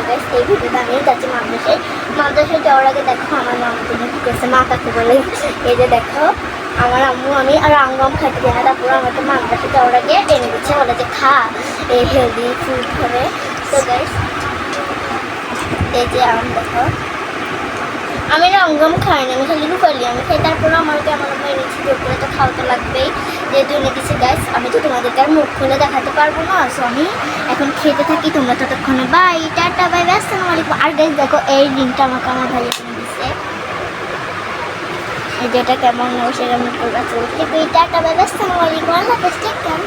Guys এই ভিডিওতে আমি যাচ্ছি মাদ্রাসায় যাওয়ার আগে দেখো আমার মামা তুমি কি করছে, মা কাকে বলে, এই যে দেখো আমার আম্মু আমি আর আম খাইতে দেয় না, তারপর আমাকে মাদ্রাসায় যাওয়ার আগে এনে দিচ্ছে, বলে যে খা এই হেলদি ফুড হবে। তো গাইস এই যে আম দেখো, আমি রঙ্গম খাই না, আমি খালি রুপালি আমি খাই, তারপরে আমাকে আমার আম্মা এনেছি জোর করে, তো খাওয়া তো লাগবেই যেহেতু এনে দিচ্ছে। গাইস আমি তো তোমাদেরকে আর মুখ খুলে দেখাতে পারবো না, সো আমি এখন খেতে থাকি, তোমরা ততক্ষণে বাই টাটা বাই বাই আসসালামু আলাইকুম। আর গাইস দেখো এই রিংটা আমাকে আমার ভাই কিনে দিচ্ছে, এই যেটা কেমন সেটা আমি করবা চলছে টাটা বাই বাই আসসালামু আলাইকুম, আল্লাহ হাফেজ, টেক কেয়ার।